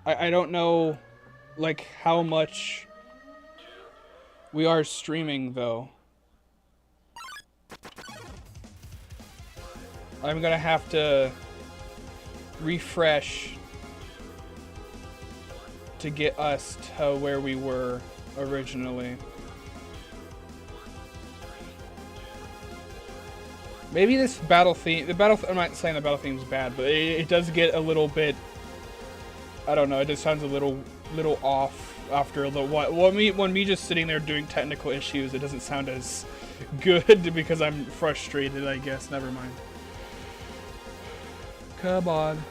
I don't know, like, how much we are streaming, though. I'm gonna have to refresh to get us to where we were originally. Maybe this battle theme, I'm not saying the battle theme's bad, but it does get a little bit, I don't know, it just sounds a little off after a little while. When me just sitting there doing technical issues, it doesn't sound as good because I'm frustrated, I guess. Never mind. Come on.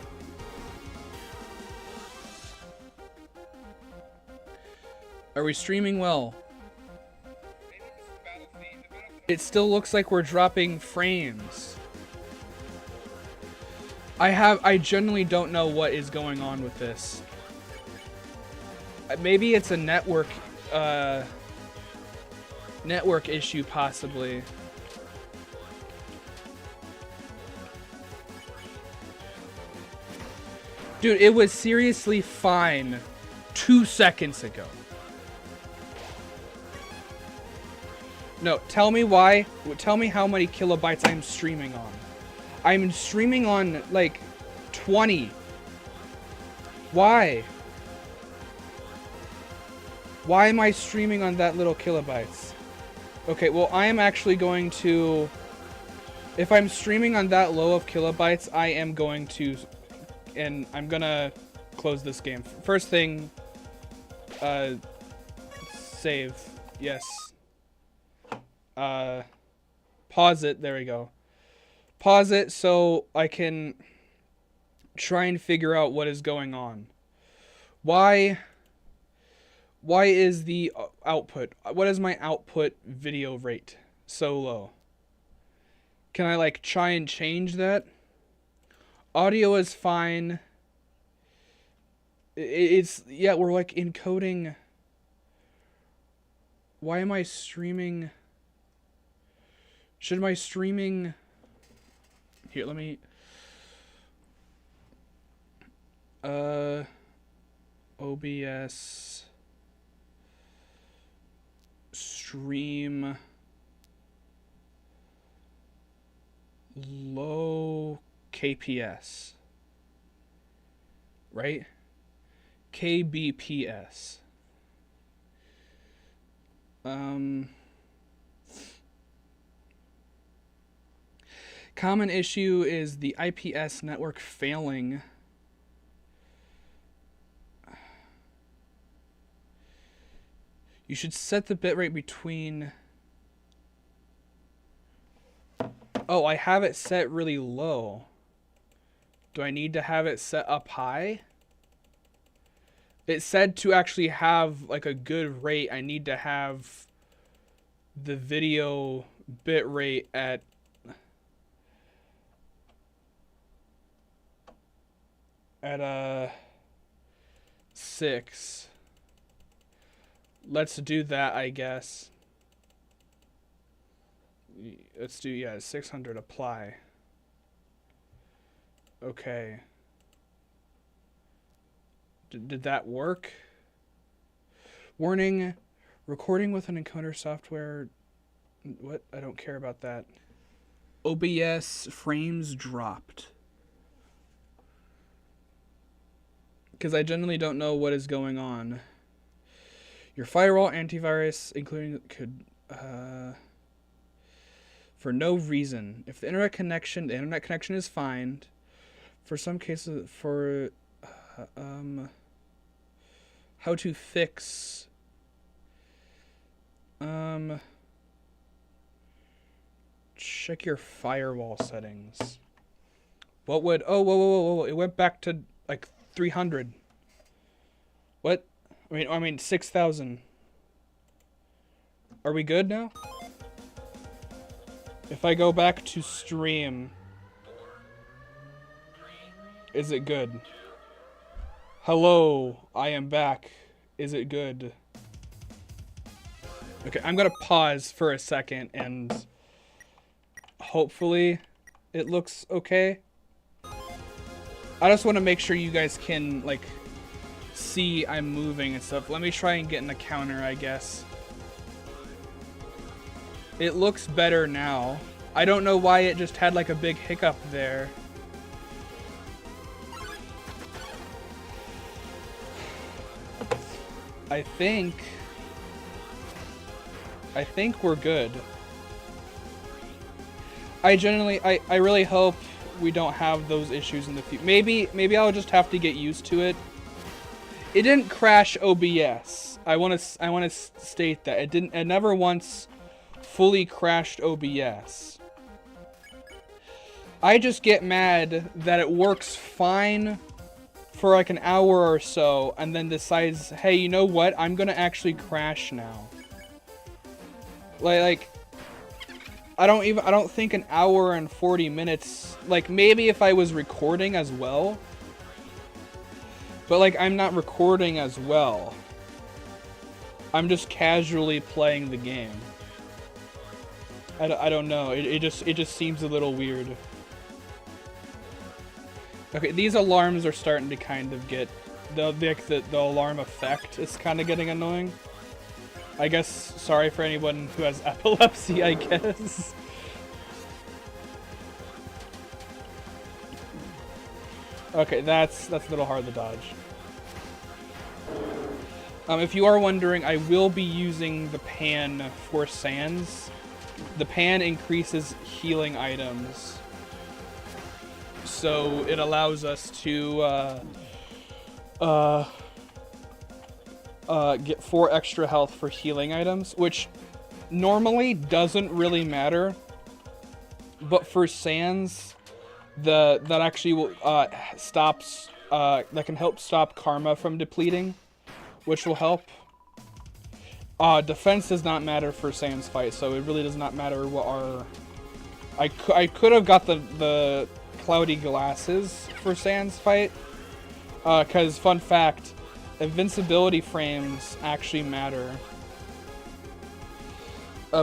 Are we streaming well? It still looks like we're dropping frames. I genuinely don't know what is going on with this. Maybe it's a network issue, possibly. Dude, it was seriously fine 2 seconds ago. No, tell me why. Tell me how many kilobytes I'm streaming on. I'm streaming on, like, 20. Why? Why am I streaming on that little kilobytes? Okay, well, I am actually going to... If I'm streaming on that low of kilobytes, I am going to... And I'm gonna close this game. First thing... Save. Yes. Pause it. There we go. Pause it so I can try and figure out what is going on. Why is the output, what is my output video rate so low? Can I like try and change that? Audio is fine. It's, yeah, we're like encoding. Why am I streaming? Should my streaming... Here, let me... OBS... Stream... Low KPS. Right? KBPS. Common issue is the IPS network failing. You should set the bitrate between... Oh, I have it set really low. Do I need to have it set up high? It said to actually have like a good rate, I need to have the video bitrate at a 6. Let's do that, I guess. Let's do, yeah, 600 apply. Okay. Did that work? Warning, recording with an encoder software. What? I don't care about that. OBS frames dropped. Because I generally don't know what is going on. Your firewall antivirus, including, could, for no reason. If the internet connection is fine. For some cases, for, how to fix, check your firewall settings. What would, oh, whoa, it went back to, like, 300. What? I mean 6,000. Are we good now? If I go back to stream, is it good? Hello, I am back. Is it good? Okay, I'm gonna pause for a second and hopefully it looks okay. I just want to make sure you guys can, like, see I'm moving and stuff. Let me try and get in the counter, I guess. It looks better now. I don't know why it just had like a big hiccup there. I think we're good. I really hope we don't have those issues in the future. Maybe I'll just have to get used to it. It didn't crash OBS. I want to state that it never once fully crashed OBS. I just get mad that it works fine for like an hour or so and then decides, hey, you know what? I'm gonna actually crash now. Like I don't think an hour and 40 minutes, like maybe if I was recording as well, but like I'm not recording as well. I'm just casually playing the game. I don't know. It just seems a little weird. Okay, these alarms are starting to kind of get the alarm effect is kind of getting annoying. I guess sorry for anyone who has epilepsy, I guess. Okay, that's a little hard to dodge. If you are wondering, I will be using the pan for Sans. The pan increases healing items. So it allows us to get 4 extra health for healing items, which normally doesn't really matter. But for Sans, that actually will, stops, that can help stop karma from depleting, which will help. Defense does not matter for Sans fight, so it really does not matter what our... I could have got the cloudy glasses for Sans fight, because fun fact, invincibility frames actually matter.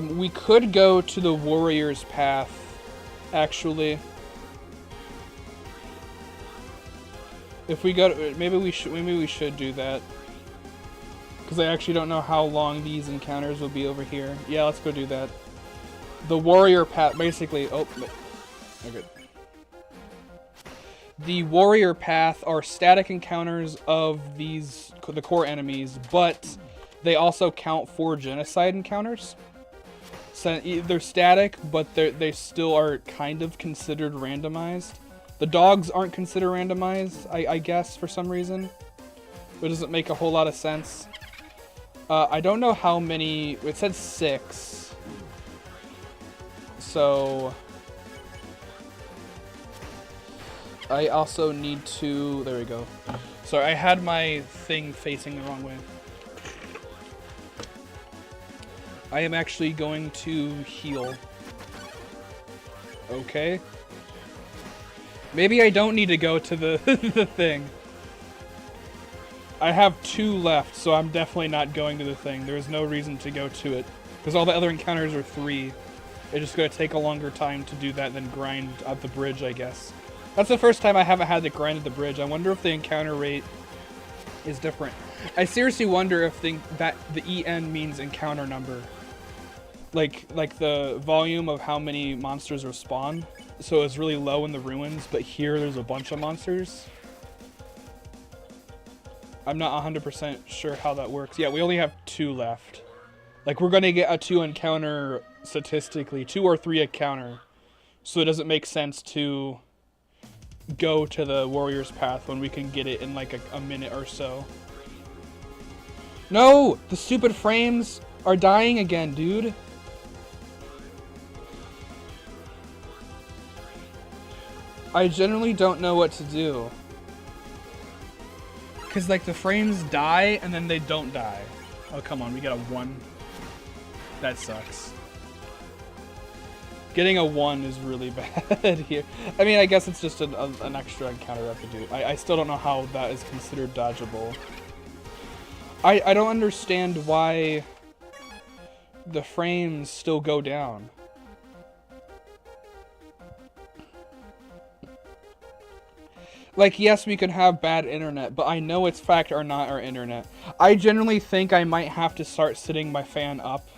We could go to the warrior's path, actually. If we go to, maybe we should do that. Because I actually don't know how long these encounters will be over here. Yeah, let's go do that. The warrior path, basically, oh, okay. The warrior path are static encounters of the core enemies, but they also count for genocide encounters. So they're static, but they still are kind of considered randomized. The dogs aren't considered randomized, I guess, for some reason. It doesn't make a whole lot of sense. I don't know how many... It said 6. So... I also need to... There we go. Sorry, I had my thing facing the wrong way. I am actually going to heal. Okay. Maybe I don't need to go to the, the thing. I have 2 left, so I'm definitely not going to the thing. There's no reason to go to it. Because all the other encounters are 3. It's just going to take a longer time to do that than grind at the bridge, I guess. That's the first time I haven't had to grind at the bridge. I wonder if the encounter rate is different. I seriously wonder if the EN means encounter number. Like the volume of how many monsters are spawned. So it's really low in the ruins, but here there's a bunch of monsters. I'm not 100% sure how that works. Yeah, we only have 2 left. Like, we're gonna get a 2 encounter statistically. 2 or 3 encounter. So it doesn't make sense to go to the warrior's path when we can get it in like a minute or so. No! The stupid frames are dying again, dude. I generally don't know what to do. Because, like, the frames die, and then they don't die. Oh, come on, we got a 1. That sucks. Getting a 1 is really bad here. I mean, I guess it's just an extra encounter I have to do. I still don't know how that is considered dodgeable. I don't understand why the frames still go down. Like, yes, we could have bad internet, but I know it's fact or not our internet. I generally think I might have to start sitting my fan up.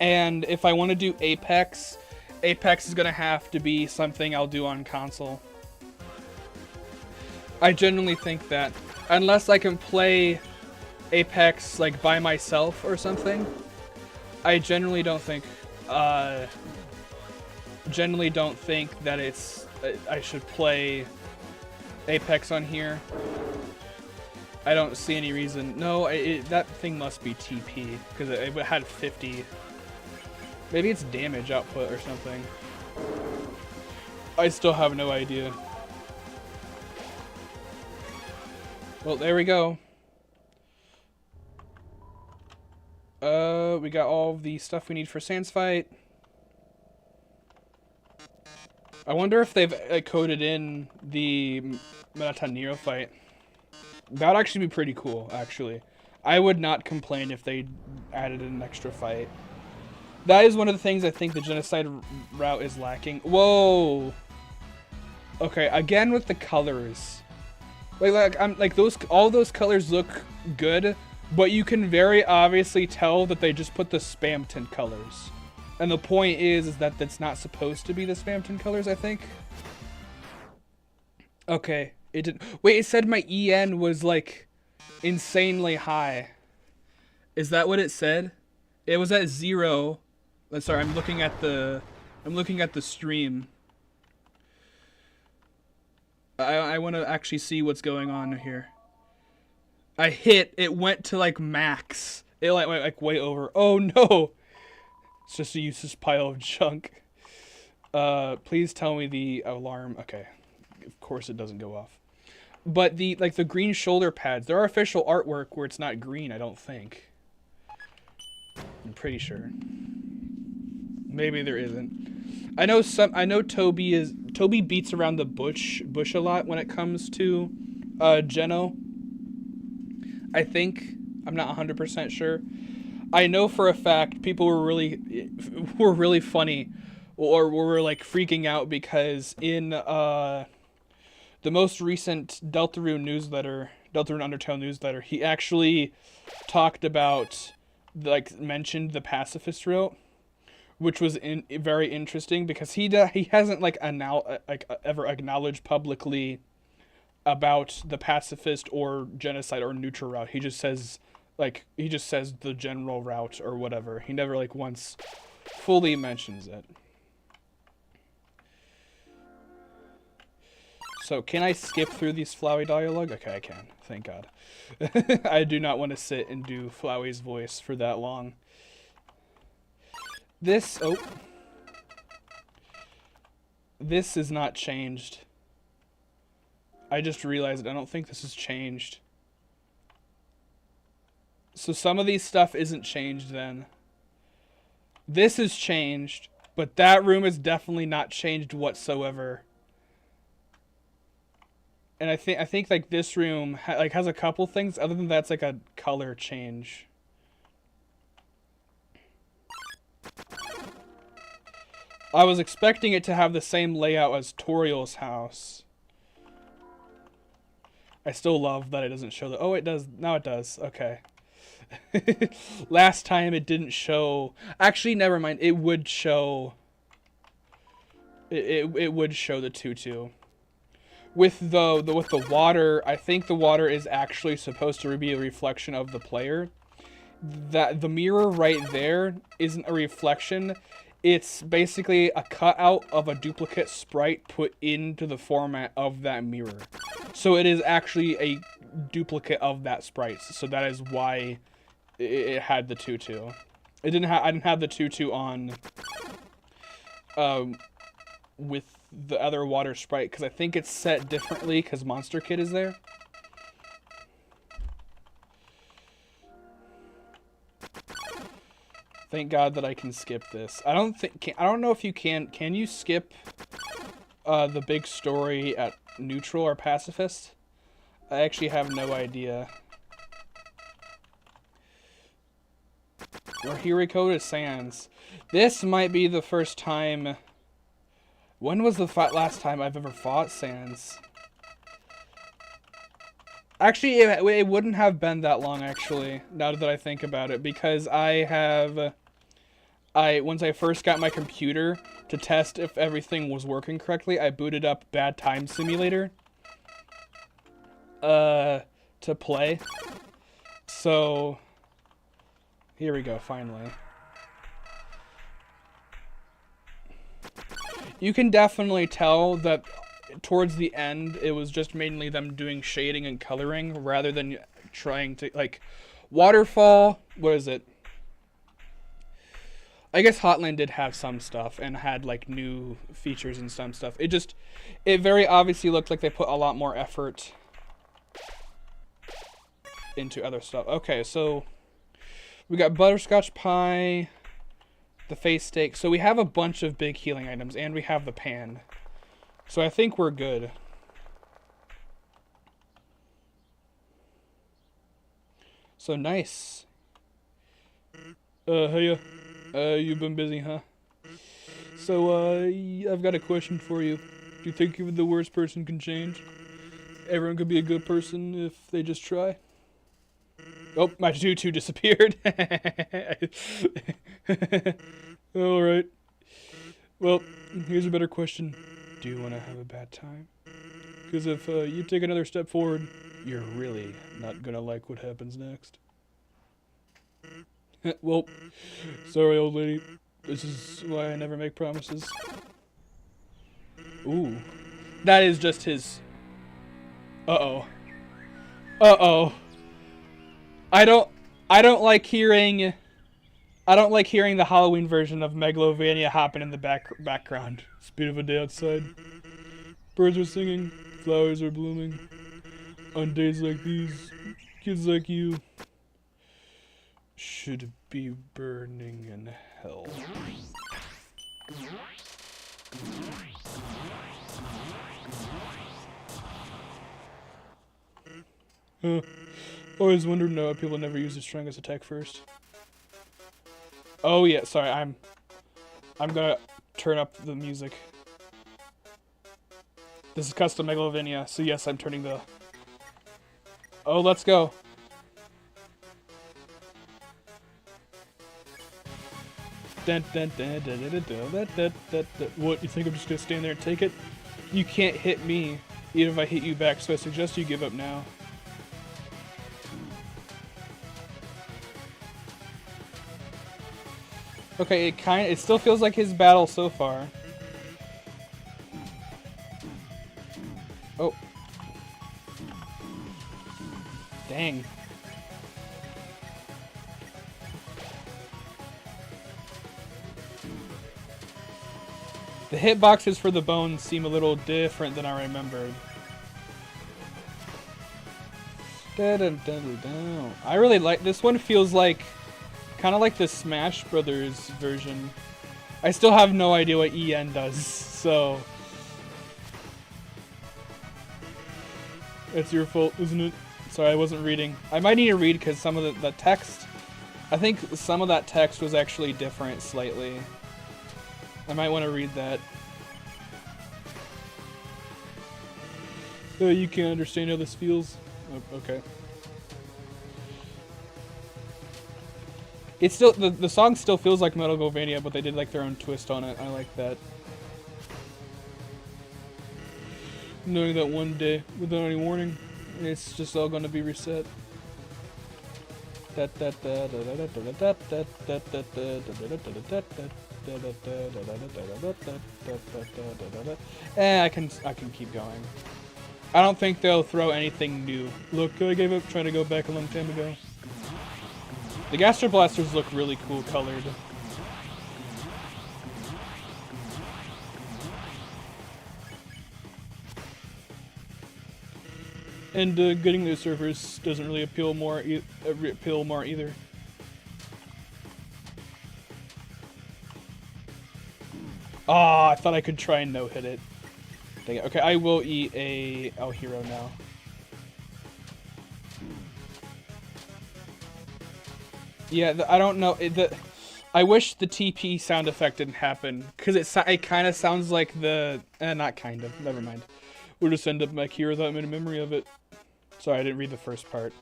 And if I want to do Apex, Apex is going to have to be something I'll do on console. I genuinely think that. Unless I can play Apex, like, by myself or something, I generally don't think that it's... I should play Apex on here. I don't see any reason. No, that thing must be TP, because it had 50. Maybe it's damage output or something. I still have no idea. Well, there we go. We got all the stuff we need for Sans fight. I wonder if they've coded in the Menata Nero fight. That would actually be pretty cool, actually. I would not complain if they added an extra fight. That is one of the things I think the Genocide route is lacking. Whoa! Okay, again with the colors. All those colors look good, but you can very obviously tell that they just put the spam tint colors. And the point is that that's not supposed to be the spam tint colors, I think. Okay, it didn't. Wait, it said my EN was like insanely high. Is that what it said? It was at 0. Sorry, I'm looking at the stream. I want to actually see what's going on here. It went to like max. It went like way over. Oh no! It's just a useless pile of junk. Please tell me the alarm. Okay, of course it doesn't go off. But the green shoulder pads, there are official artwork where it's not green. I don't think. I'm pretty sure. Maybe there isn't. I know Toby beats around the bush a lot when it comes to Geno. I think. I'm not 100% sure. I know for a fact people were really funny, or were like freaking out because in the most recent Deltarune Undertale newsletter, he actually talked about, mentioned the pacifist route, which was very interesting because he hasn't ever acknowledged publicly about the pacifist or genocide or neutral route. He just says the general route or whatever. He never once fully mentions it. So can I skip through these Flowey dialogue? Okay, I can. Thank God. I do not want to sit and do Flowey's voice for that long. This is not changed. I just realized I don't think this is changed. So some of these stuff isn't changed then. This is changed, but that room is definitely not changed whatsoever. And I think this room has a couple things. Other than that, it's like a color change. I was expecting it to have the same layout as Toriel's house. I still love that it doesn't show the... Oh, it does. Now it does. Okay. Last time it didn't show... Actually, never mind. It would show... It would show the tutu. With the water, I think the water is actually supposed to be a reflection of the player. That the mirror right there isn't a reflection. It's basically a cutout of a duplicate sprite put into the format of that mirror. So it is actually a duplicate of that sprite. So that is why it had the tutu. I didn't have the tutu on with the other water sprite because I think it's set differently because Monster Kid is there. Thank God that I can skip this. I don't know if you can. Can you skip the big story at neutral or pacifist? I actually have no idea. Or Hiriko to Sans. This might be the first time. When was the last time I've ever fought Sans? Actually, it wouldn't have been that long, actually, now that I think about it, because once I first got my computer to test if everything was working correctly, I booted up Bad Time Simulator to play. So, here we go, finally. You can definitely tell that towards the end, it was just mainly them doing shading and coloring rather than trying to, like, Waterfall, what is it? I guess Hotland did have some stuff and had, like, new features and some stuff. It very obviously looked like they put a lot more effort into other stuff. Okay, so we got butterscotch pie, the face steak. So we have a bunch of big healing items, and we have the pan. So I think we're good. So nice. Hey, you've been busy, huh? So, I've got a question for you. Do you think even the worst person can change? Everyone could be a good person if they just try? Oh, my tutu disappeared. Alright. Well, here's a better question. Do you want to have a bad time? Because if you take another step forward, you're really not gonna like what happens next. Well, sorry, old lady. This is why I never make promises. Ooh. That is just his... Uh-oh. Uh-oh. I don't like hearing... I don't like hearing the Halloween version of Megalovania happen in the background. It's a beautiful day outside. Birds are singing. Flowers are blooming. On days like these, kids like you should be burning in hell. Always wondered why people never use the strongest attack first. Oh yeah, sorry, I'm gonna turn up the music. This is custom Megalovania, so yes, I'm turning the... Oh, let's go. What, you think I'm just gonna stand there and take it? You can't hit me, even if I hit you back, so I suggest you give up now. Okay, it still feels like his battle so far. Oh. Dang. The hitboxes for the bones seem a little different than I remembered. I really like this one. Feels like kind of like the Smash Brothers version. I still have no idea what EN does, so it's your fault, isn't it? Sorry, I wasn't reading. I might need to read because some of the text, I think some of that text was actually different slightly. I might want to read that. You can't understand how this feels? Oh, okay. It's still, the song still feels like Megalovania, but they did like their own twist on it. I like that. Knowing that one day, without any warning, it's just all gonna be reset. I can keep going. I don't think they'll throw anything new. Look, I gave up trying to go back a long time ago. The Gastro Blasters look really cool colored. And getting those servers doesn't really appeal more either. Ah, I thought I could try and no-hit it. Dang it. Okay, I will eat a El Hero now. Yeah, I don't know. I wish the TP sound effect didn't happen, because it kind of sounds like the... not kind of, never mind. We'll just end up back here without any memory of it. Sorry, I didn't read the first part.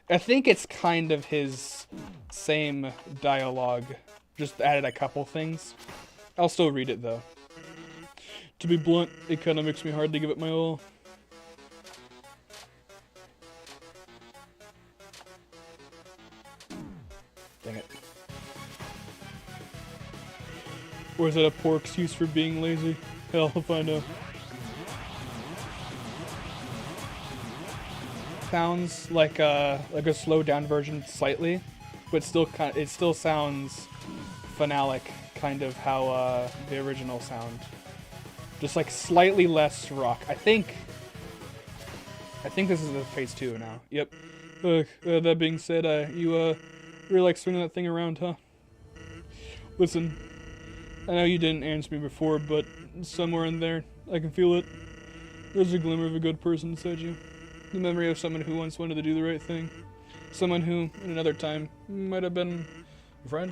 I think it's kind of his same dialogue, just added a couple things. I'll still read it though. To be blunt, it kind of makes me hard to give it my all. Dang it. Or is that a poor excuse for being lazy? Hell if I know. Sounds like a slowed down version slightly, but still it still sounds finalic, kind of how the original sound. Just like slightly less rock. I think this is the phase 2 now. Yep. That being said, you really like swinging that thing around, huh? Listen, I know you didn't answer me before, but somewhere in there, I can feel it. There's a glimmer of a good person inside you. The memory of someone who once wanted to do the right thing. Someone who, in another time, might have been a friend.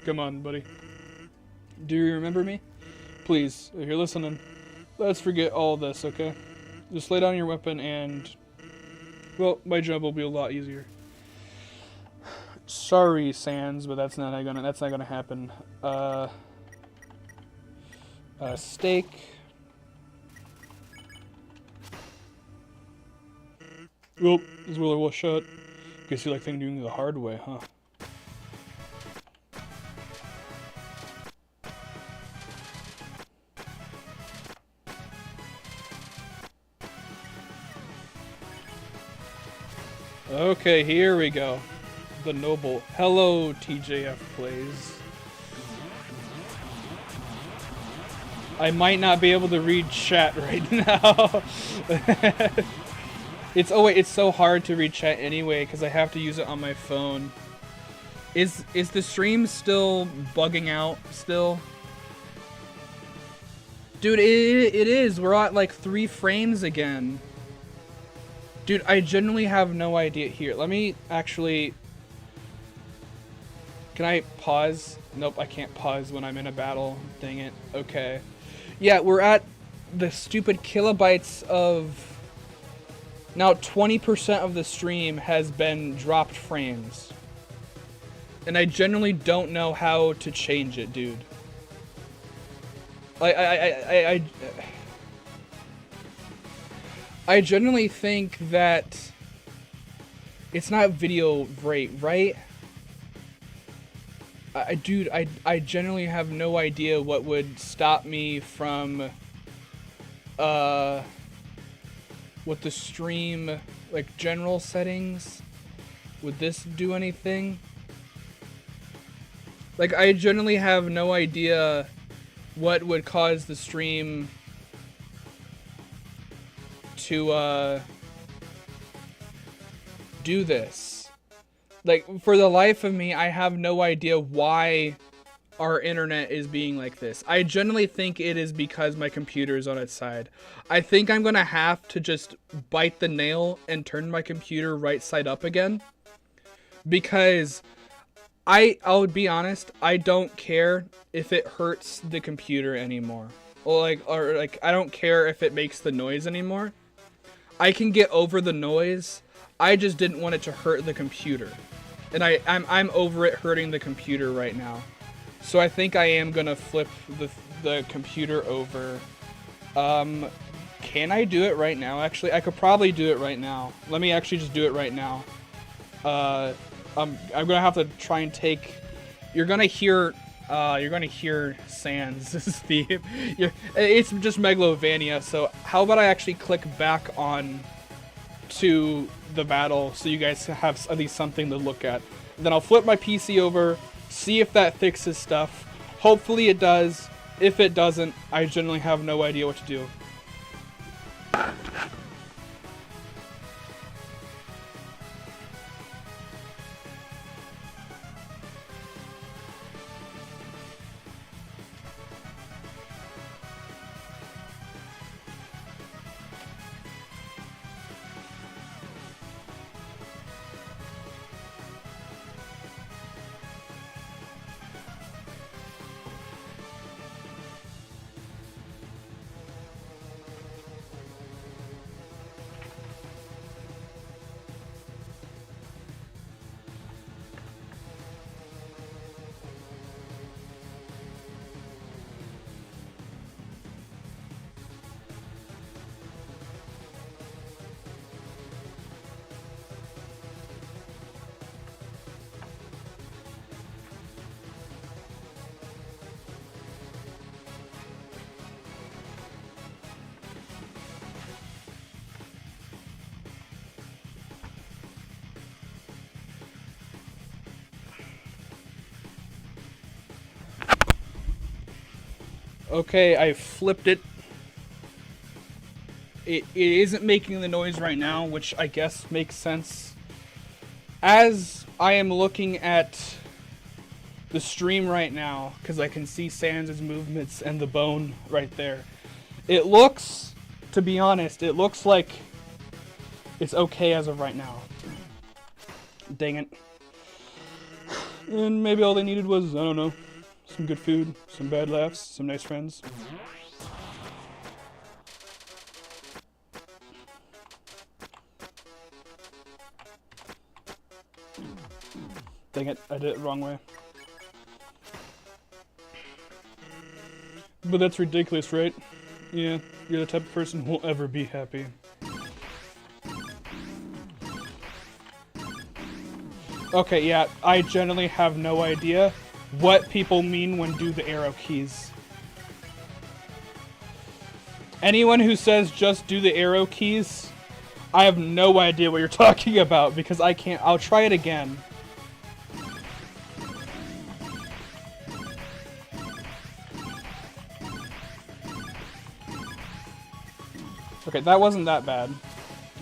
Come on, buddy. Do you remember me? Please, if you're listening, let's forget all this, okay? Just lay down your weapon and, well, my job will be a lot easier. Sorry, Sans, but that's not gonna happen. Steak. Well, this is really well shot. Guess you like things doing it the hard way, huh? Okay, here we go. The noble. Hello, TJF Plays. I might not be able to read chat right now. It's so hard to read chat anyway because I have to use it on my phone. Is the stream still bugging out still? Dude, it is. We're at like 3 frames again. Dude, I genuinely have no idea. Here, let me actually... Can I pause? Nope, I can't pause when I'm in a battle. Dang it. Okay. Yeah, we're at the stupid kilobytes of... Now 20% of the stream has been dropped frames. And I genuinely don't know how to change it, dude. I genuinely think that it's not video rate, right? Dude, I genuinely have no idea what would stop me from, with the stream, like, general settings. Would this do anything? Like, I genuinely have no idea what would cause the stream to, do this. Like, for the life of me, I have no idea why our internet is being like this. I genuinely think it is because my computer is on its side. I think I'm gonna have to just bite the nail and turn my computer right side up again. Because I'll be honest, I don't care if it hurts the computer anymore. Or I don't care if it makes the noise anymore. I can get over the noise. I just didn't want it to hurt the computer. And I'm over it hurting the computer right now. So I think I am gonna flip the computer over. Can I do it right now? Actually, I could probably do it right now. Let me actually just do it right now. I'm gonna have to try and take. You're gonna hear Sans. This is the. It's just Megalovania. So how about I actually click back on to the battle so you guys have at least something to look at. Then I'll flip my PC over, see if that fixes stuff. Hopefully it does. If it doesn't, I generally have no idea what to do. Okay, I flipped it. It isn't making the noise right now, which I guess makes sense. As I am looking at the stream right now, because I can see Sans' movements and the bone right there, it looks, to be honest, it looks like it's okay as of right now. Dang it. And maybe all they needed was, I don't know, some good food, some bad laughs, some nice friends. Dang it, I did it the wrong way. But that's ridiculous, right? Yeah, you're the type of person who will ever be happy. Okay, yeah, I generally have no idea what people mean when do the arrow keys. Anyone who says just do the arrow keys, I have no idea what you're talking about because I can't. I'll try it again. Okay, that wasn't that bad.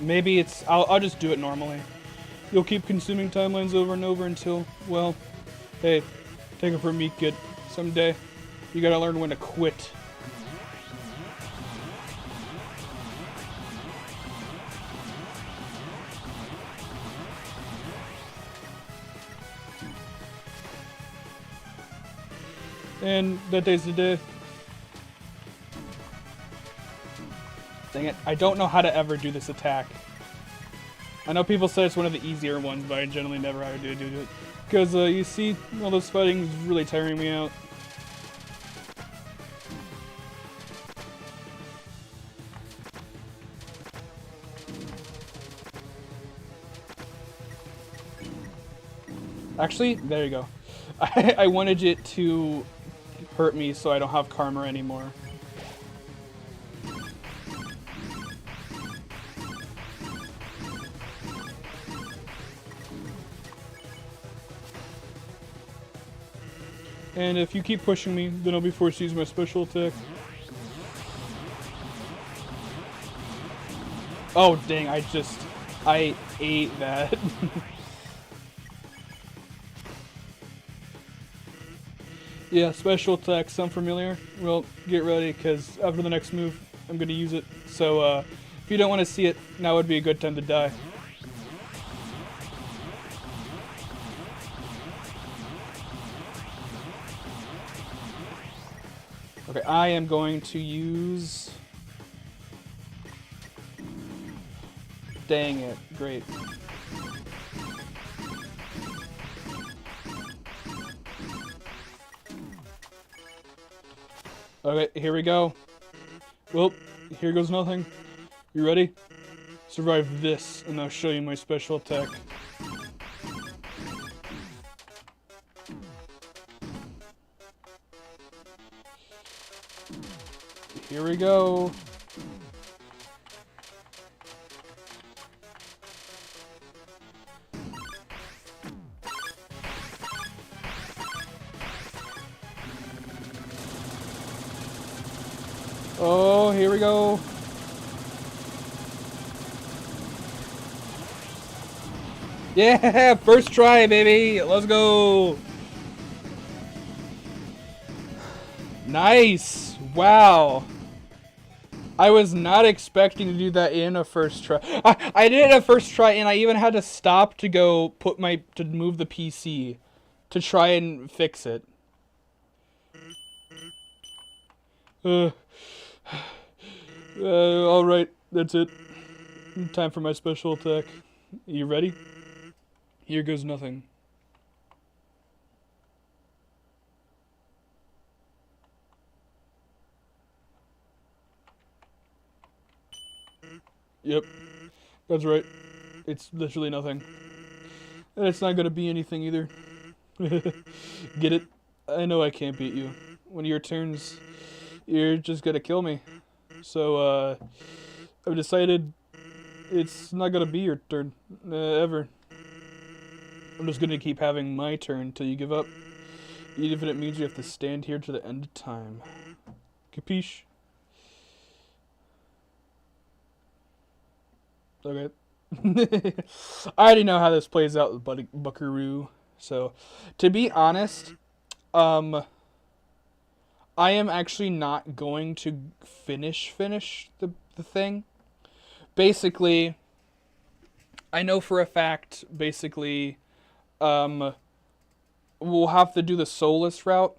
Maybe it's... I'll just do it normally. You'll keep consuming timelines over and over until, well, hey, take it from me, kid. Someday, you gotta learn when to quit. And that day's the day. Dang it, I don't know how to ever do this attack. I know people say it's one of the easier ones, but I generally never how to do it. Because, you see, all this fighting is really tiring me out. Actually, there you go. I wanted it to hurt me so I don't have karma anymore. And if you keep pushing me, then I'll be forced to use my special attack. Oh, dang, I ate that. Yeah, special attack, sound familiar? Well, get ready, because after the next move, I'm going to use it. So, if you don't want to see it, now would be a good time to die. Okay, I am going to use... Dang it, great. Okay, here we go. Well, here goes nothing. You ready? Survive this, and I'll show you my special attack. Here we go. Oh, here we go. Yeah, first try, baby. Let's go. Nice. Wow. I was not expecting to do that in a first try. I did it in a first try, and I even had to stop to go to move the PC to try and fix it. Alright, that's it. Time for my special attack. You ready? Here goes nothing. Yep, that's right. It's literally nothing. And it's not gonna be anything either. Get it? I know I can't beat you. When your turns, you're just gonna kill me. So, I've decided it's not gonna be your turn, ever. I'm just gonna keep having my turn till you give up. Even if it means you have to stand here to the end of time. Capiche? Okay. I already know how this plays out with Buckaroo. So, to be honest, um, I am actually not going to finish the thing. Basically, I know for a fact, basically, um, we'll have to do the soulless route.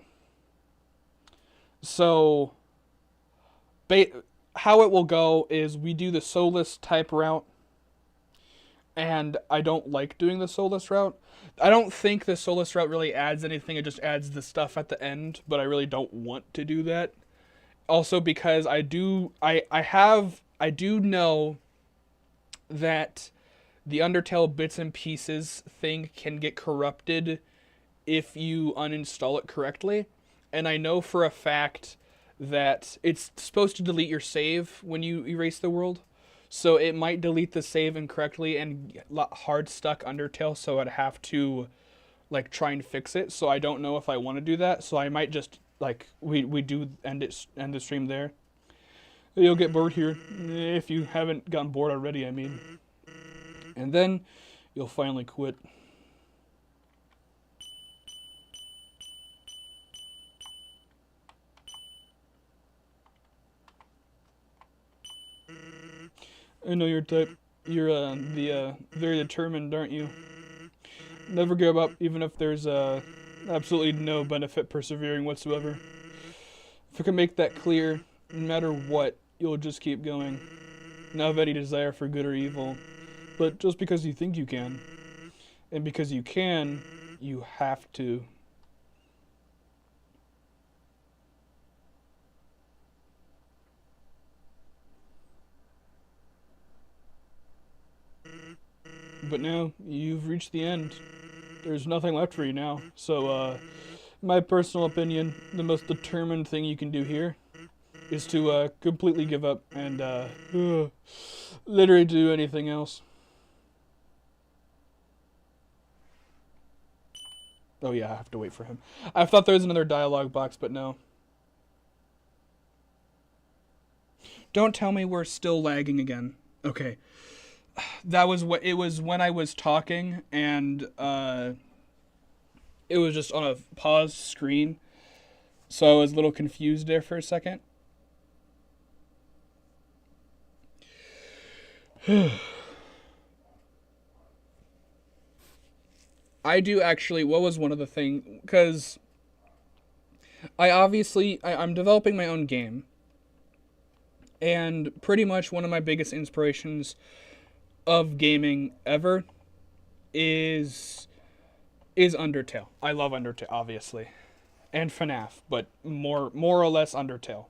So, how it will go is we do the soulless type route, and I don't like doing the soulless route. I don't think the soulless route really adds anything. It just adds the stuff at the end, but I really don't want to do that. Also because I do know that the Undertale bits and pieces thing can get corrupted if you uninstall it correctly. And I know for a fact that it's supposed to delete your save when you erase the world. So it might delete the save incorrectly and get hard stuck Undertale, so I'd have to like try and fix it. So I don't know if I want to do that. So I might just like we do end the stream there. You'll get bored here if you haven't gotten bored already, I mean. And then you'll finally quit. I know your type. You're very determined, aren't you? Never give up, even if there's absolutely no benefit persevering whatsoever. If I can make that clear, no matter what, you'll just keep going. Not have any desire for good or evil, but just because you think you can. And because you can, you have to. But now, you've reached the end. There's nothing left for you now. So, my personal opinion, the most determined thing you can do here is to completely give up and literally do anything else. Oh yeah, I have to wait for him. I thought there was another dialogue box, but no. Don't tell me we're still lagging again. Okay. That was what it was when I was talking, and it was just on a pause screen. So I was a little confused there for a second. I do actually, what was one of the things, because I'm developing my own game. And pretty much one of my biggest inspirations of gaming ever is Undertale. I love Undertale, obviously. And FNAF, but more or less Undertale.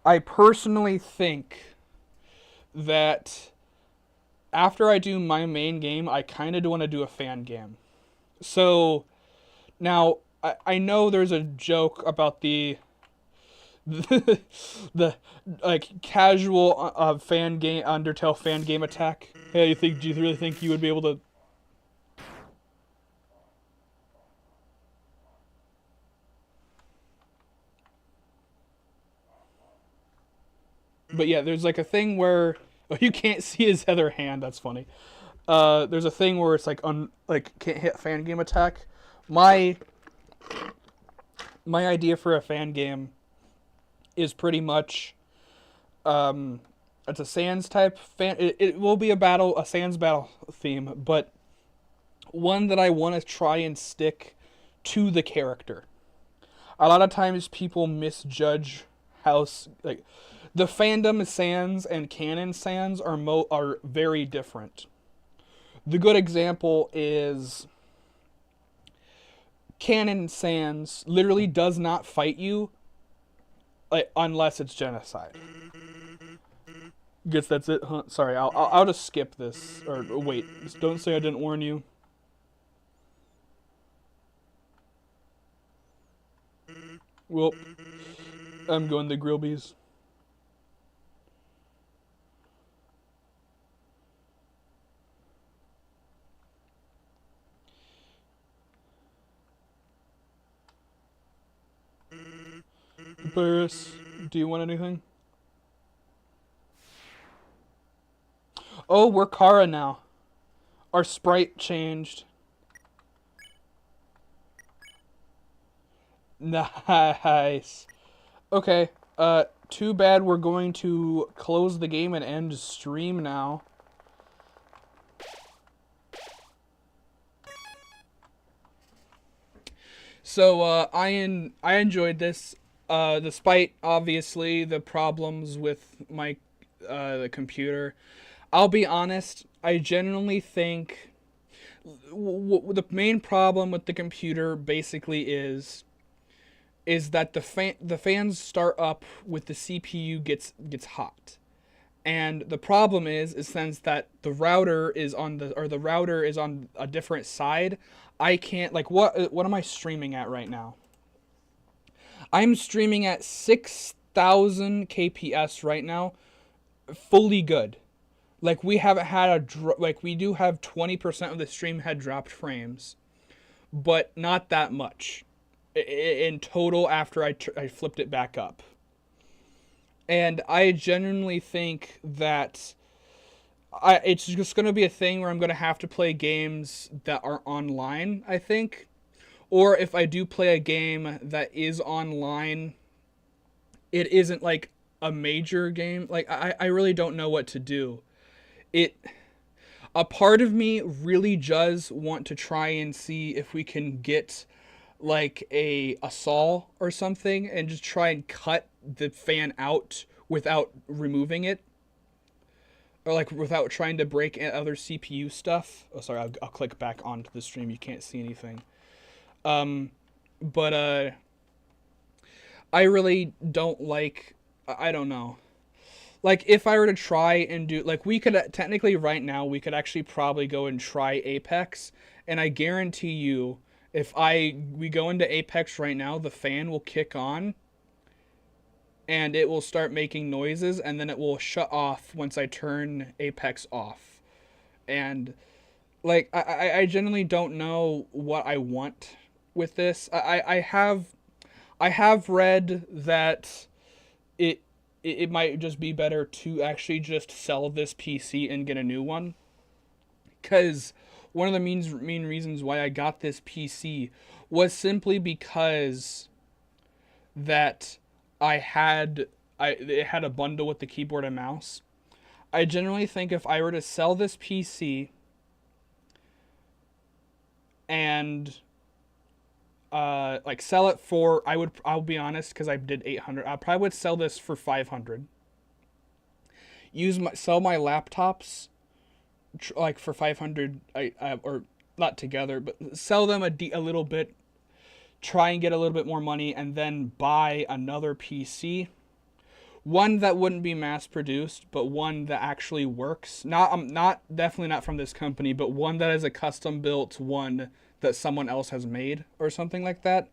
I personally think that after I do my main game, I kind of do want to do a fan game. So now I know there's a joke about the the like casual fan game Undertale fan game attack. Hey, do you really think you would be able to? But yeah, there's like a thing where you can't see his other hand. That's funny. There's a thing where it's like can't hit fan game attack. My idea for a fan game is pretty much it's a Sans type fan. It will be a Sans battle theme, but one that I want to try and stick to the character. A lot of times people misjudge how like the fandom Sans and canon Sans are very different. The good example is canon Sans literally does not fight you unless it's genocide. Guess that's it, huh? Sorry, I'll just skip this. Or wait, don't say I didn't warn you. Well, I'm going to Grillby's. Paris, do you want anything? Oh, we're Kara now. Our sprite changed. Nice. Okay, too bad we're going to close the game and end stream now. So, I enjoyed this, despite, obviously, the problems with my, the computer. I'll be honest, I genuinely think the main problem with the computer basically is that the fans start up with the CPU gets hot. And the problem is since that the router is on a different side, I can't, like, what am I streaming at right now? I'm streaming at 6,000 kps right now, fully good. Like, we haven't had like, we do have 20% of the stream had dropped frames, but not that much in total after I flipped it back up. And I genuinely think that it's just going to be a thing where I'm going to have to play games that are online, I think. Or if I do play a game that is online, it isn't like a major game. Like, I really don't know what to do. A part of me really does want to try and see if we can get like a saw or something and just try and cut the fan out without removing it, or like without trying to break other CPU stuff. Oh, sorry, I'll click back onto the stream. You can't see anything. But I really don't like. I don't know. Like, if I were to try and do, like, we could technically right now we could actually probably go and try Apex, and I guarantee you, if we go into Apex right now, the fan will kick on, and it will start making noises, and then it will shut off once I turn Apex off. And, like, I genuinely don't know what I want with this. I have read that it might just be better to actually just sell this PC and get a new one. Because one of the main reasons why I got this PC was simply because that it had a bundle with the keyboard and mouse. I generally think if I were to sell this PC and like sell it for, I'll be honest, because I did 800, I probably would sell this for 500. Sell my laptops like for 500, or not together, but sell them a little bit, try and get a little bit more money, and then buy another PC. One that wouldn't be mass produced, but one that actually works. Definitely not from this company, but one that is a custom built one that someone else has made or something like that.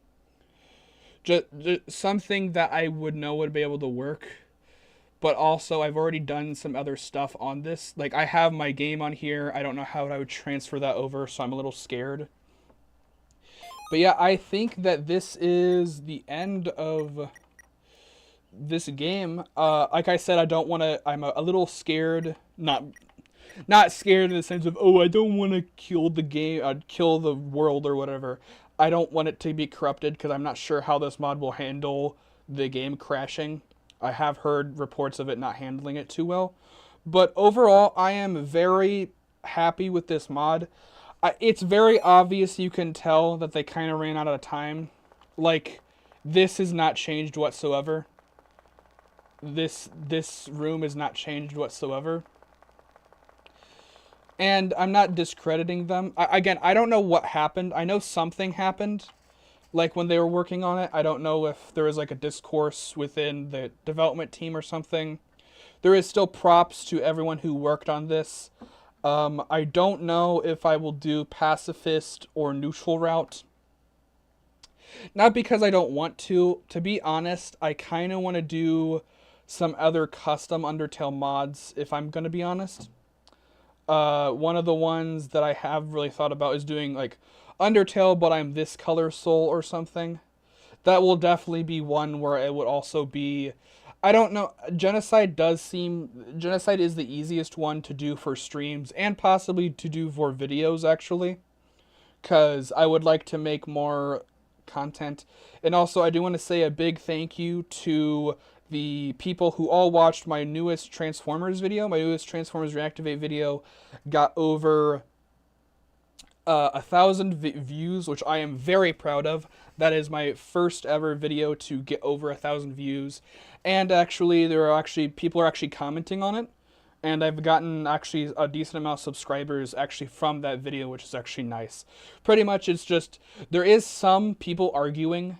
Just something that I would know would be able to work. But also, I've already done some other stuff on this. Like, I have my game on here. I don't know how I would transfer that over, so I'm a little scared. But yeah, I think that this is the end of this game. Like I said, I don't want to. I'm a little scared. Not scared in the sense of, oh, I don't want to kill the game, kill the world or whatever. I don't want it to be corrupted because I'm not sure how this mod will handle the game crashing. I have heard reports of it not handling it too well. But overall, I am very happy with this mod. It's very obvious, you can tell that they kind of ran out of time. Like, this has not changed whatsoever. This room is not changed whatsoever. And I'm not discrediting them. Again, I don't know what happened. I know something happened. Like, when they were working on it, I don't know if there was like a discourse within the development team or something. There is still props to everyone who worked on this. I don't know if I will do pacifist or neutral route. Not because I don't want to. To be honest, I kind of want to do some other custom Undertale mods, if I'm going to be honest. One of the ones that I have really thought about is doing like Undertale, but I'm this color soul or something. that will definitely be one where it would also be. I don't know. Genocide is the easiest one to do for streams and possibly to do for videos actually, because I would like to make more content. And also, I do want to say a big thank you to the people who all watched my newest Transformers video. My newest Transformers Reactivate video got over 1,000 views, which I am very proud of. That is my first ever video to get over 1,000 views, and actually, people are actually commenting on it, and I've gotten actually a decent amount of subscribers actually from that video, which is actually nice. Pretty much, it's just there is some people arguing,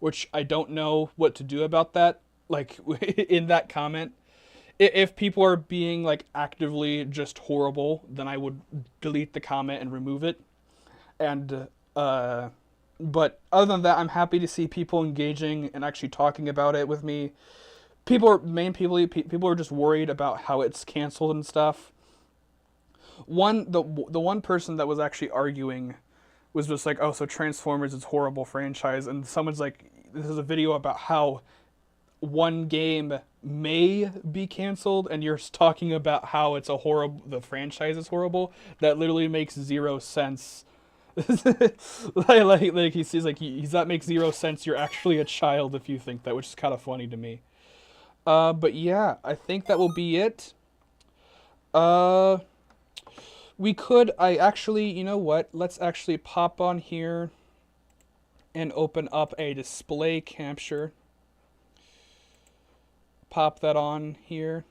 which I don't know what to do about that. Like in that comment, if people are being like actively just horrible, then I would delete the comment and remove it. And but other than that, I'm happy to see people engaging and actually talking about it with me. People are just worried about how it's canceled and stuff. The one person that was actually arguing was just like, oh, so Transformers is a horrible franchise, and someone's like, this is a video about how one game may be canceled, and you're talking about how it's the franchise is horrible. That literally makes zero sense. like he sees like that makes zero sense. You're actually a child if you think that, which is kind of funny to me. But yeah, I think that will be it. You know what? Let's actually pop on here and open up a display capture. Pop that on here.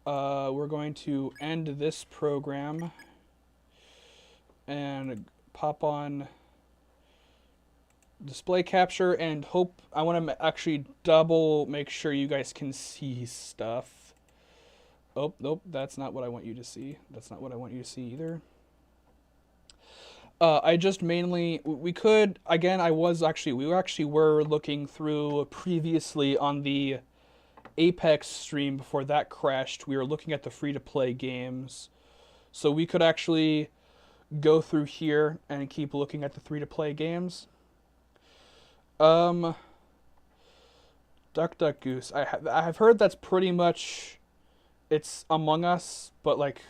We're going to end this program and pop on display capture and hope. I want to actually double make sure you guys can see stuff. Oh, nope, that's not what I want you to see. That's not what I want you to see either. I just mainly, we were looking through previously on the Apex stream before that crashed. We were looking at the free-to-play games. So we could actually go through here and keep looking at the free-to-play games. Duck Duck Goose. I've heard that's pretty much, it's Among Us, but like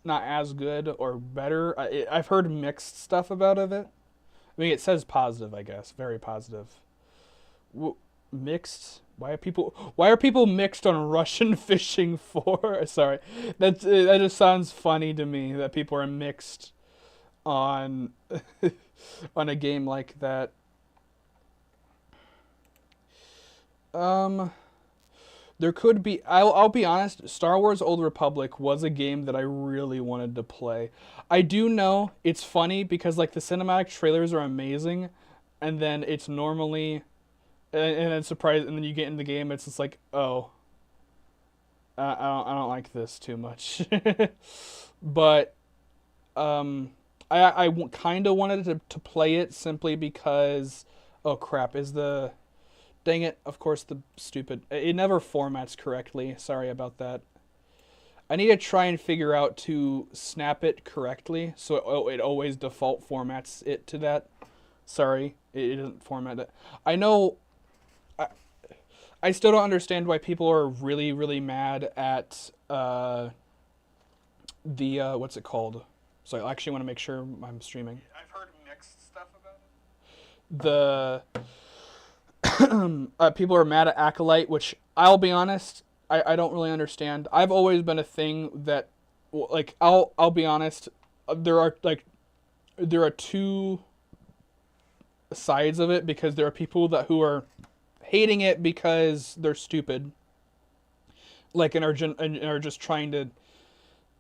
not as good or better. I've heard mixed stuff about it. I mean, it says positive, I guess, very positive. Mixed? Why are people mixed on Russian Fishing 4? Sorry, that just sounds funny to me that people are mixed on on a game like that. There could be. I'll be honest. Star Wars: Old Republic was a game that I really wanted to play. I do know it's funny because like the cinematic trailers are amazing, and then it's normally, and then surprise, and then you get in the game, it's just like, oh, I don't like this too much. But I kind of wanted to play it simply because, oh crap, dang it, of course it never formats correctly. Sorry about that. I need to try and figure out to snap it correctly so it always default formats it to that. Sorry, it doesn't format it. I know, I still don't understand why people are really, really mad at the, what's it called? So I actually want to make sure I'm streaming. I've heard mixed stuff about it. People are mad at Acolyte, which I'll be honest, I don't really understand. I've always been a thing that, like, I'll be honest, there are two sides of it, because there are people who are hating it because they're stupid, like, and are just trying to,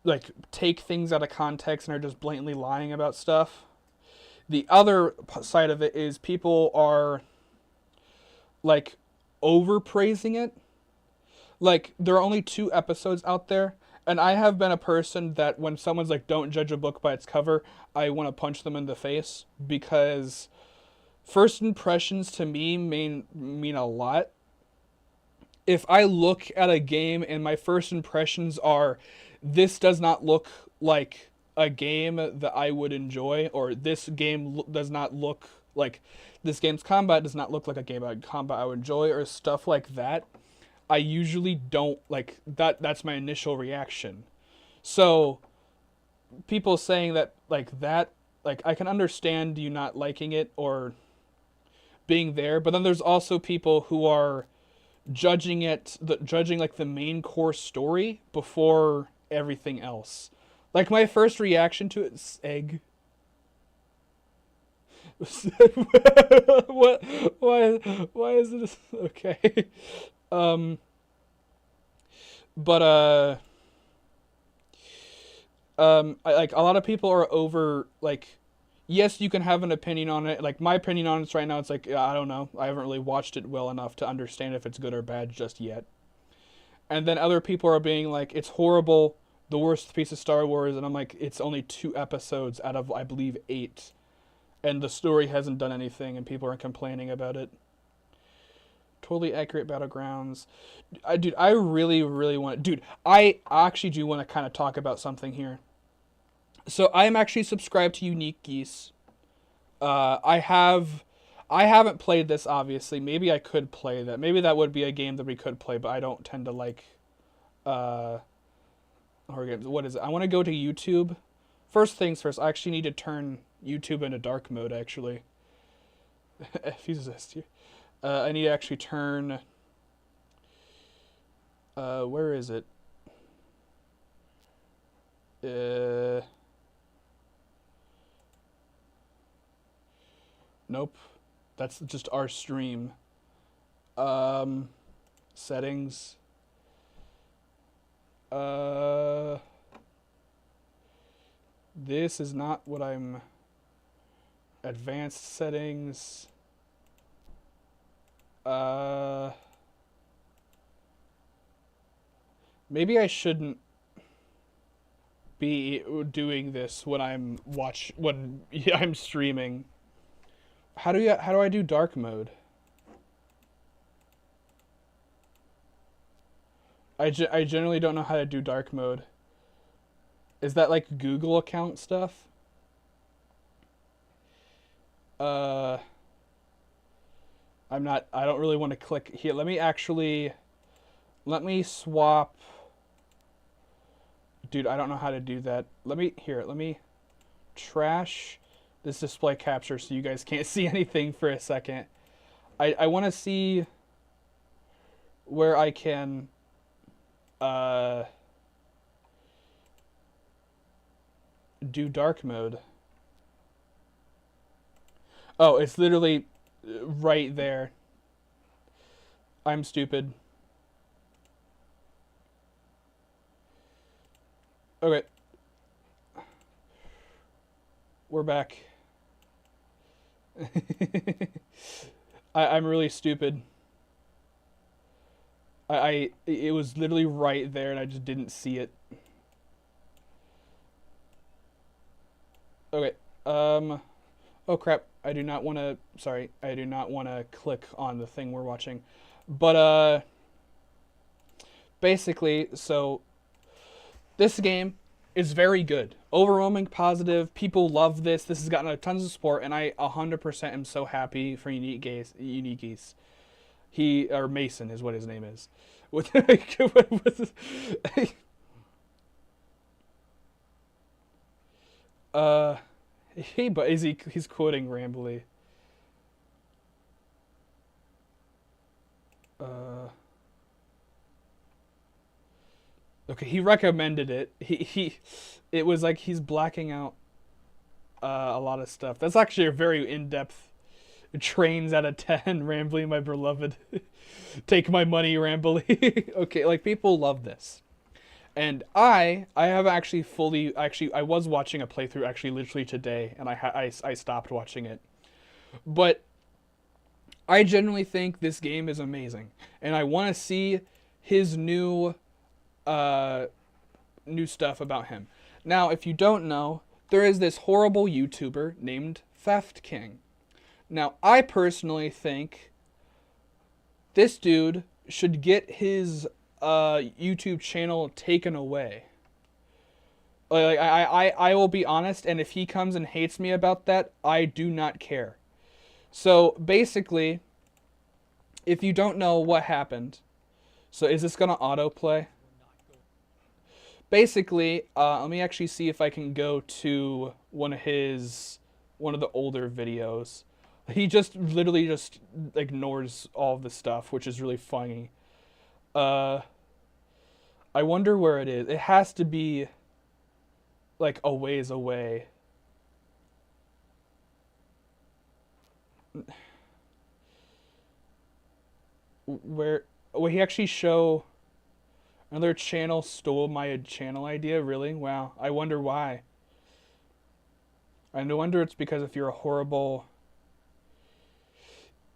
like, take things out of context and are just blatantly lying about stuff. The other side of it is people are, like, overpraising it. Like, there are only 2 episodes out there, and I have been a person that when someone's like, don't judge a book by its cover, I want to punch them in the face, because first impressions to me mean a lot. If I look at a game and my first impressions are, this does not look like a game that I would enjoy, or this game does not look Like, this game's combat does not look like a combat I would enjoy, or stuff like that. I usually don't like that. That's my initial reaction. So people saying that, like, I can understand you not liking it or being there, but then there's also people who are judging like the main core story before everything else. Like, my first reaction to it is egg. What? Why is it okay? Um, but like, a lot of people are over, like, yes, you can have an opinion on it. Like, my opinion on it right now, it's like, I don't know. I haven't really watched it well enough to understand if it's good or bad just yet. And then other people are being like, it's horrible, the worst piece of Star Wars, and I'm like, it's only 2 episodes out of, I believe, 8, and the story hasn't done anything, and people are complaining about it. Totally accurate battlegrounds. Dude, I really, really want... Dude, I actually do want to kind of talk about something here. So I am actually subscribed to Unique Geese. I haven't played this, obviously. Maybe I could play that. Maybe that would be a game that we could play, but I don't tend to like horror games. What is it? I want to go to YouTube. First things first, I actually need to turn YouTube into dark mode, actually. If you exist here. I need to actually turn... where is it? Nope. That's just our stream. Settings. This is not what I'm... Advanced settings. Maybe I shouldn't be doing this when I'm I'm streaming. How do I do dark mode? I generally don't know how to do dark mode. Is that like Google account stuff? I don't really want to click here. Let me swap. Dude, I don't know how to do that. Let me trash this display capture so you guys can't see anything for a second. I want to see where I can do dark mode. Oh, it's literally right there. I'm stupid. Okay. We're back. I'm really stupid. It was literally right there and I just didn't see it. Okay. Oh crap. I do not want to click on the thing we're watching. But basically, so this game is very good. Overwhelming positive. People love this. This has gotten tons of support, and I 100% am so happy for Unique Geese. Or Mason is what his name is. But he's quoting Rambly. Okay, he recommended it. It was like he's blacking out a lot of stuff. That's actually a very in-depth trains out of 10, Rambly, my beloved. Take my money, Rambly. Okay, like, people love this. And I have actually I was watching a playthrough actually literally today, and I stopped watching it. But I genuinely think this game is amazing, and I want to see his new stuff about him. Now, if you don't know, there is this horrible YouTuber named Theft King. Now, I personally think this dude should get his YouTube channel taken away. Like, I will be honest, and if he comes and hates me about that, I do not care. So basically, if you don't know what happened, so is this gonna autoplay? Basically, let me actually see if I can go to one of the older videos. He just literally just ignores all of the stuff, which is really funny. Uh, I wonder where it is. It has to be like a ways away. Where will he actually show another channel stole my channel idea? Really? Wow. I wonder why. I no wonder it's because if you're a horrible.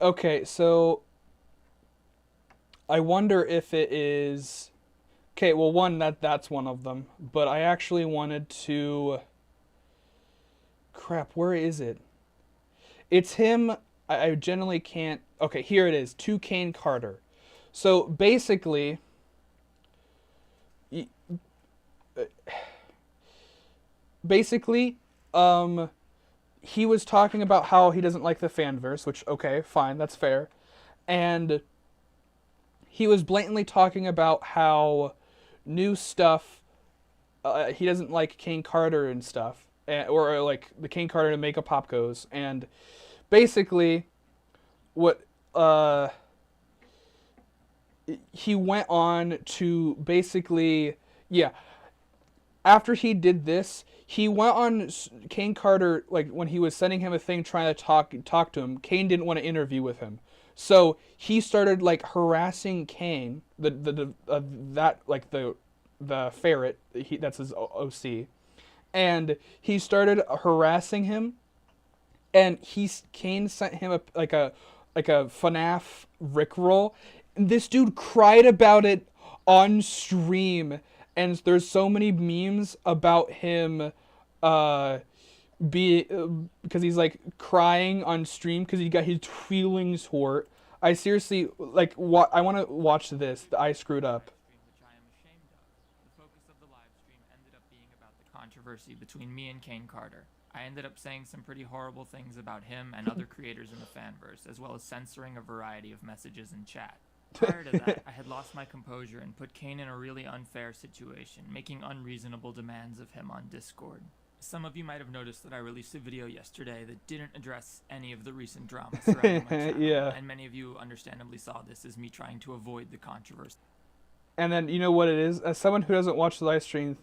Okay, so I wonder if it is. Okay, well, one that's one of them, but I actually wanted to. Crap, where is it? It's him. I generally can't. Okay, here it is. To Kane Carter. So basically, basically, he was talking about how he doesn't like the fanverse, which okay, fine, that's fair, and he was blatantly talking about how new stuff. He doesn't like Kane Carter and stuff, or like the Kane Carter to Make a Pop goes, and basically, what he went on to basically, yeah. After he did this, he went on Kane Carter, like when he was sending him a thing trying to talk to him. Kane didn't want to interview with him, so he started like harassing Kane, the ferret. That's his OC, and he started harassing him, and Kane sent him a FNAF Rickroll. This dude cried about it on stream, and there's so many memes about him because he's like crying on stream because he got his feelings hurt. I seriously like I want to watch this. I screwed up. Which I am ashamed of. The focus of the live stream ended up being about the controversy between me and Kane Carter. I ended up saying some pretty horrible things about him and other creators in the fanverse, as well as censoring a variety of messages in chat. Prior to that, I had lost my composure and put Kane in a really unfair situation, making unreasonable demands of him on Discord. Some of you might have noticed that I released a video yesterday that didn't address any of the recent drama surrounding my channel, Yeah. and many of you understandably saw this as me trying to avoid the controversy. And then you know what it is? As someone who doesn't watch the live stream,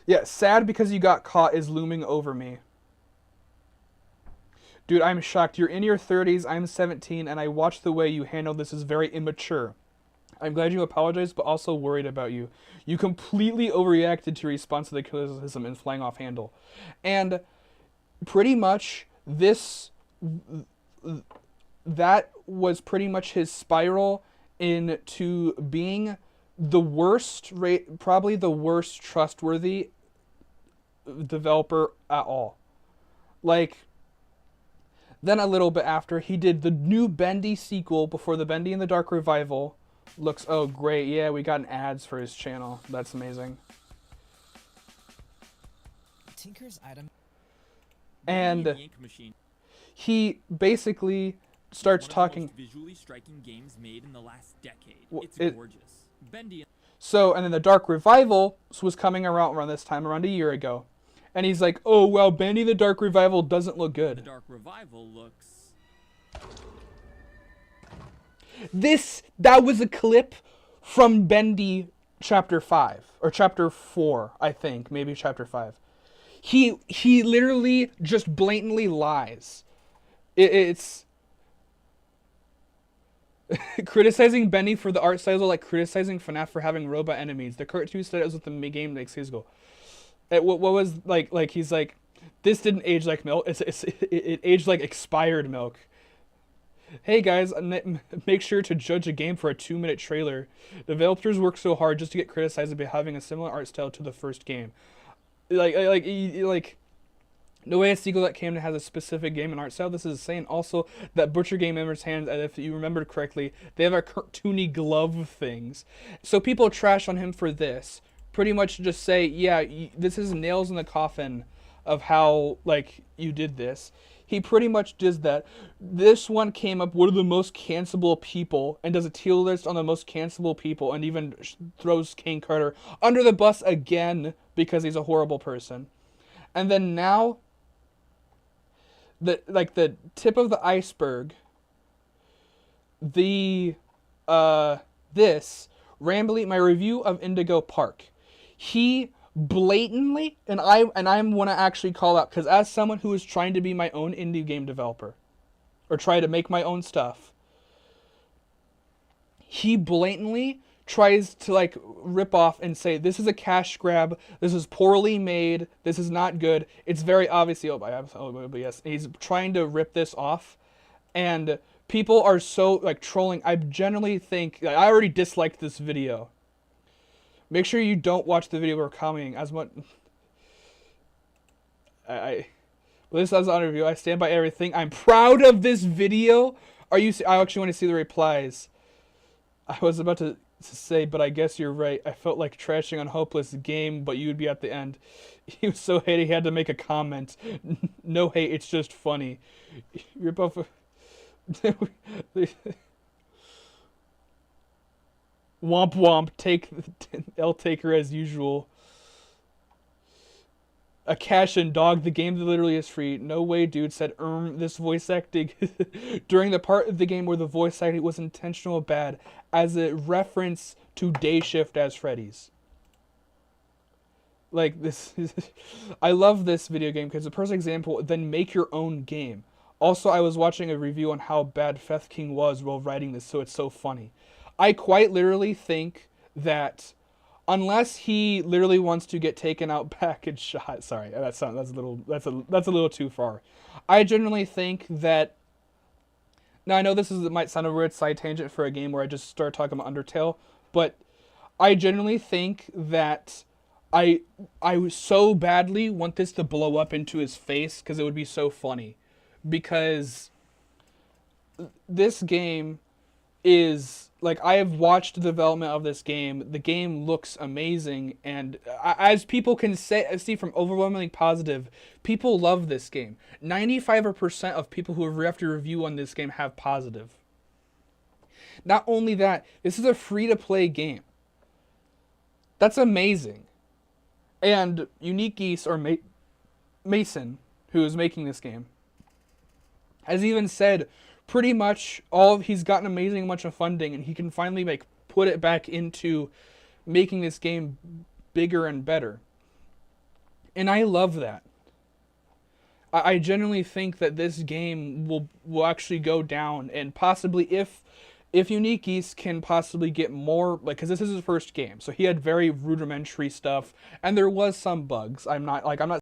yeah, sad because you got caught is looming over me. Dude, I'm shocked. You're in your 30s, I'm 17, and I watched the way you handled this is very immature. I'm glad you apologized, but also worried about you. You completely overreacted to your response to the criticism and flying off handle. And pretty much that was pretty much his spiral into being the worst, probably the worst trustworthy developer at all. Like, then a little bit after, he did the new Bendy sequel before the Bendy and the Dark Revival. Looks, oh great, yeah, we got an ads for his channel. That's amazing. Tinker's item. And he basically starts talking. One of the most visually striking games made in the last decade. It's gorgeous. Bendy. So, and then the Dark Revival was coming around this time, around a year ago. And he's like, oh, well, Bendy the Dark Revival doesn't look good. The Dark Revival looks... That was a clip from Bendy Chapter 5. Or Chapter 4, I think. Maybe Chapter 5. He literally just blatantly lies. It's... criticizing Bendy for the art styles are like criticizing FNAF for having robot enemies. The cartoon said it was with the game like years ago. What was like he's like, this didn't age like milk. It aged like expired milk. Hey guys, make sure to judge a game for a 2-minute trailer. Developers work so hard just to get criticized about having a similar art style to the first game. Like. No way a sequel that came to has a specific game and art style. This is saying also that Butcher Game members' hands, and if you remembered correctly, they have a cartoony glove things. So people trash on him for this. pretty much just say, yeah, this is nails in the coffin of how, like, you did this. He pretty much does that. This one came up, what are the most cancelable people, and does a tier list on the most cancelable people, and even throws Kane Carter under the bus again because he's a horrible person. And then now, the tip of the iceberg, this Rambly, my review of Indigo Park, he blatantly, and I want to actually call out, because as someone who is trying to be my own indie game developer, or try to make my own stuff, he blatantly tries to, like, rip off and say, this is a cash grab, this is poorly made, this is not good, it's very obviously, yes, he's trying to rip this off, and people are so, like, trolling. I generally think, like, I already disliked this video. Make sure you don't watch the video we're commenting as much. This is an review. I stand by everything. I'm proud of this video. I actually want to see the replies. I was about to say, but I guess you're right. I felt like trashing on Hopeless Game, but you would be at the end. He was so hated he had to make a comment. No hate, it's just funny. You're both... Womp womp, I'll take her as usual. A cash and dog, the game literally is free. No way, dude, said this voice acting during the part of the game where the voice acting was intentional bad as a reference to Day Shift as Freddy's. Like, this is... I love this video game because it's a perfect example. Then make your own game. Also, I was watching a review on how bad Feth King was while writing this, so it's so funny. I quite literally think that unless he literally wants to get taken out back and shot, sorry, that's a little too far. I generally think that, now I know it might sound a weird side tangent for a game where I just start talking about Undertale, but I generally think that I so badly want this to blow up into his face because it would be so funny. Because this game is, like, I have watched the development of this game. The game looks amazing, and as people can see from overwhelmingly positive, people love this game. 95% of people who have left a review on this game have positive. Not only that, this is a free-to-play game. That's amazing. And Unique Geese, or Mason, who is making this game, has even said pretty much he's gotten amazing much of funding, and he can finally put it back into making this game bigger and better. And I love that. I genuinely think that this game will actually go down, and possibly if Unique Geese can possibly get more, like, because this is his first game, so he had very rudimentary stuff, and there was some bugs. I'm not